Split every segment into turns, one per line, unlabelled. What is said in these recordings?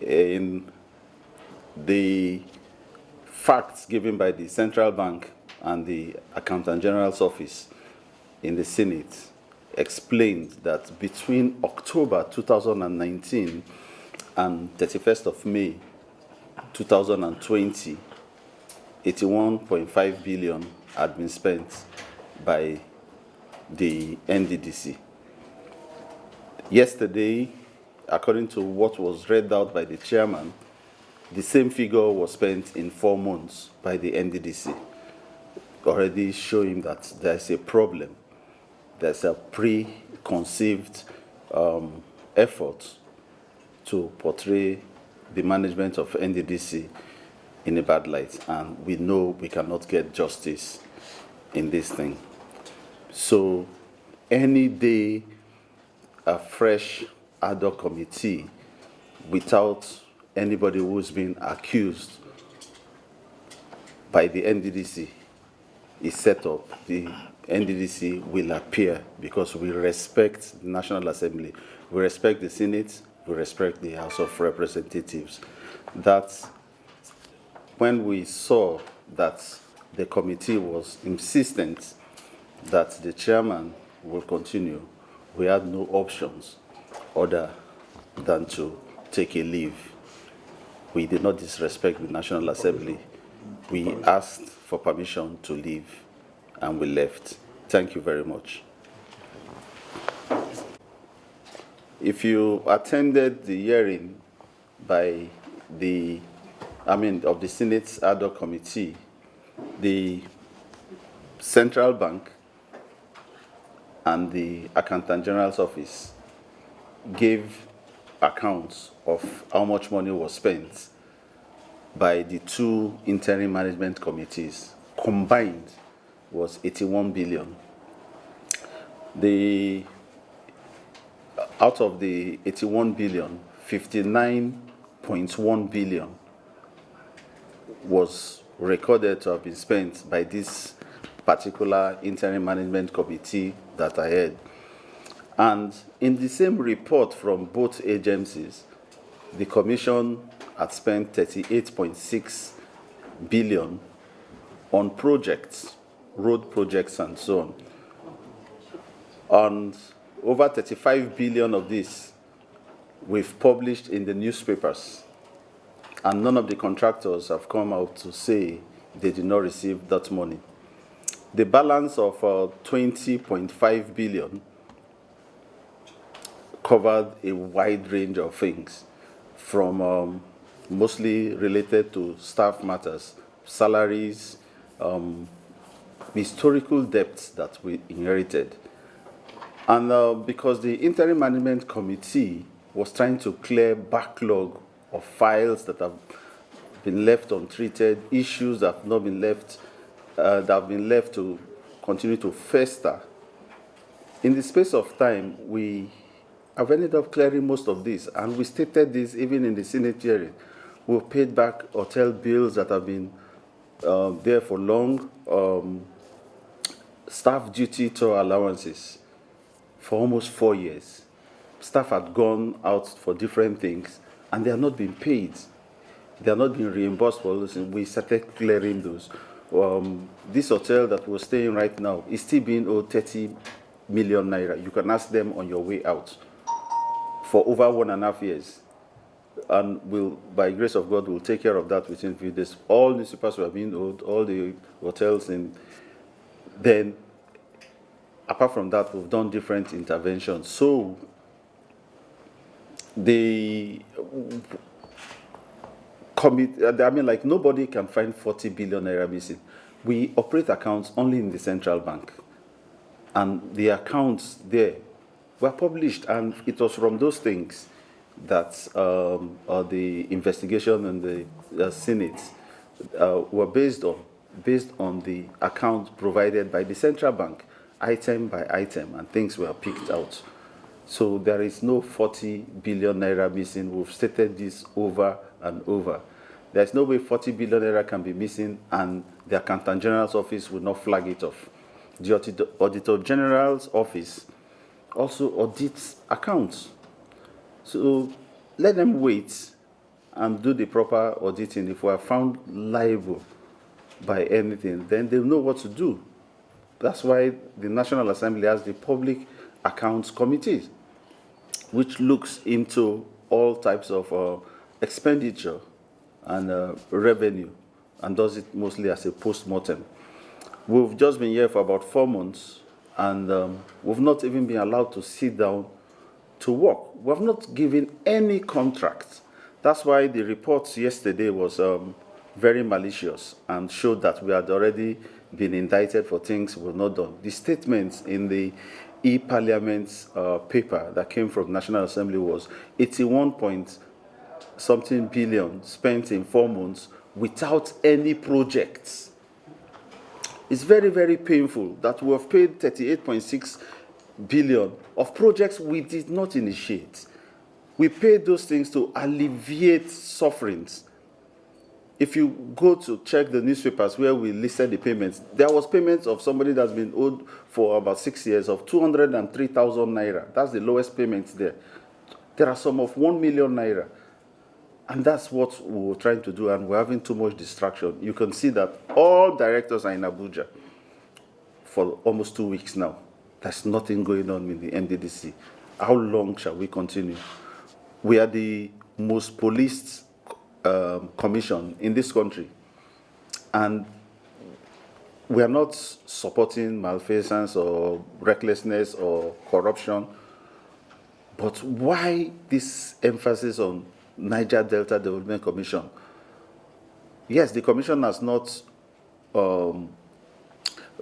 in the facts given by the Central Bank and the Accountant General's office in the Senate explained that between October 2019 and 31st of May 2020, 81.5 billion had been spent by the NDDC. Yesterday, according to what was read out by the chairman, the same figure was spent in 4 months by the NDDC, already showing that there's a problem. There's a preconceived effort to portray the management of NDDC in a bad light, and we know we cannot get justice in this thing. So any day a fresh ad hoc committee without anybody who's been accused by the NDDC is set up, the NDDC will appear, because we respect the National Assembly, we respect the Senate, we respect the House of Representatives. That's when we saw that the committee was insistent that the chairman will continue, we had no options other than to take a leave. We did not disrespect the National Assembly. We asked for permission to leave, and we left. Thank you very much. If you attended the hearing by of the Senate's ad hoc committee, the Central Bank and the Accountant General's office gave accounts of how much money was spent by the 2 interim management committees. Combined was 81 billion. Out of the 81 billion, 59.1 billion was recorded to have been spent by this particular interim management committee that I had. And in the same report from both agencies, the Commission had spent 38.6 billion on projects, road projects and so on. And over 35 billion of this we've published in the newspapers. And none of the contractors have come out to say they did not receive that money. The balance of 20.5 billion covered a wide range of things, from mostly related to staff matters, salaries, historical debts that we inherited. And because the interim management committee was trying to clear backlog of files that have been left untreated, issues that have not been left, that have been left to continue to fester. In the space of time, we have ended up clearing most of this, and we stated this even in the Senate hearing. We've paid back hotel bills that have been there for long, staff duty tour allowances for almost 4 years. Staff had gone out for different things, and they are not being paid. They are not being reimbursed for those, and we started clearing those. This hotel that we're staying right now is still being owed 30 million naira. You can ask them on your way out, for over 1.5 years. And we'll, by grace of God, we'll take care of that within a few days. All the newspapers were being owed, all the hotels, and then apart from that, we've done different interventions. So the nobody can find 40 billion naira missing. We operate accounts only in the Central Bank, and the accounts there were published, and it was from those things that the investigation and the Senate were based on the account provided by the Central Bank, item by item, and things were picked out. So there is no 40 billion naira missing. We've stated this over and over. There's no way 40 billion naira can be missing and the Accountant General's office will not flag it off. The Auditor General's office also audits accounts. So let them wait and do the proper auditing, if we are found liable by anything, then they'll know what to do. That's why the National Assembly has the Public Accounts Committee, which looks into all types of expenditure and revenue, and does it mostly as a post-mortem. We've just been here for about 4 months, and we've not even been allowed to sit down to work. We have not given any contract. That's why the report yesterday was very malicious and showed that we had already been indicted for things we've not done. The statements in the e-Parliament paper that came from National Assembly was 81 point something billion spent in 4 months without any projects. It's very, very painful that we have paid 38.6 billion of projects we did not initiate. We paid those things to alleviate sufferings. If you go to check the newspapers where we listed the payments, there was payments of somebody that's been owed for about 6 years of 203,000 naira. That's the lowest payment there. There are some of 1 million naira. And that's what we were trying to do, and we're having too much distraction. You can see that all directors are in Abuja for almost 2 weeks now. There's nothing going on in the NDDC. How long shall we continue? We are the most policed commission in this country, and we are not supporting malfeasance or recklessness or corruption. But why this emphasis on Niger Delta Development Commission? Yes, the commission has not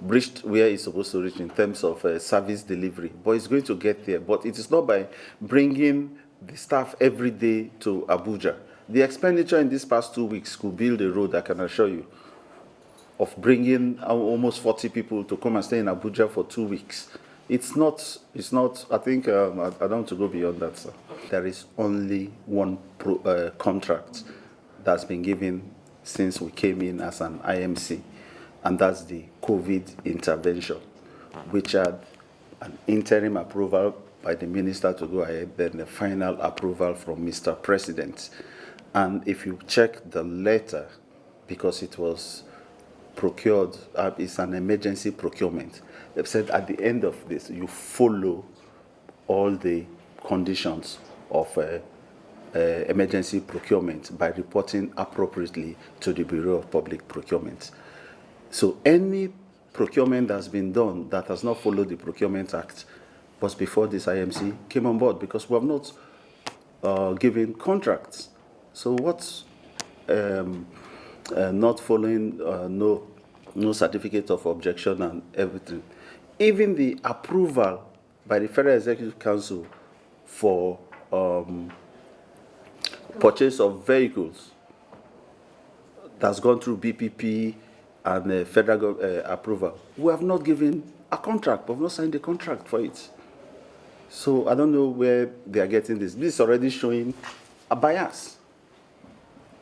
reached where it's supposed to reach in terms of service delivery, but it's going to get there. But it is not by bringing the staff every day to Abuja. The expenditure in these past 2 weeks could build a road, I can assure you, of bringing almost 40 people to come and stay in Abuja for 2 weeks. It's not, I think, I don't want to go beyond that, sir. There is only one contract that's been given since we came in as an IMC, and that's the COVID intervention, which had an interim approval by the minister to go ahead, then the final approval from Mr. President. And if you check the letter, because it was procured, it's an emergency procurement. They've said at the end of this, you follow all the conditions of emergency procurement by reporting appropriately to the Bureau of Public Procurement. So any procurement that's been done that has not followed the Procurement Act was before this IMC came on board, because we have not given contracts. So what's not following no certificate of objection and everything? Even the approval by the Federal Executive Council for purchase of vehicles that's gone through BPP and federal approval, we have not given a contract. We have not signed a contract for it. So I don't know where they are getting this. This is already showing a bias.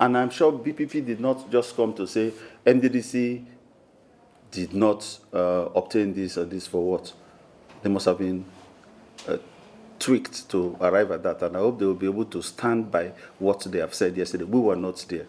And I'm sure BPP did not just come to say NDDC did not obtain this or this for what. They must have been tweaked to arrive at that. And I hope they will be able to stand by what they have said yesterday. We were not there.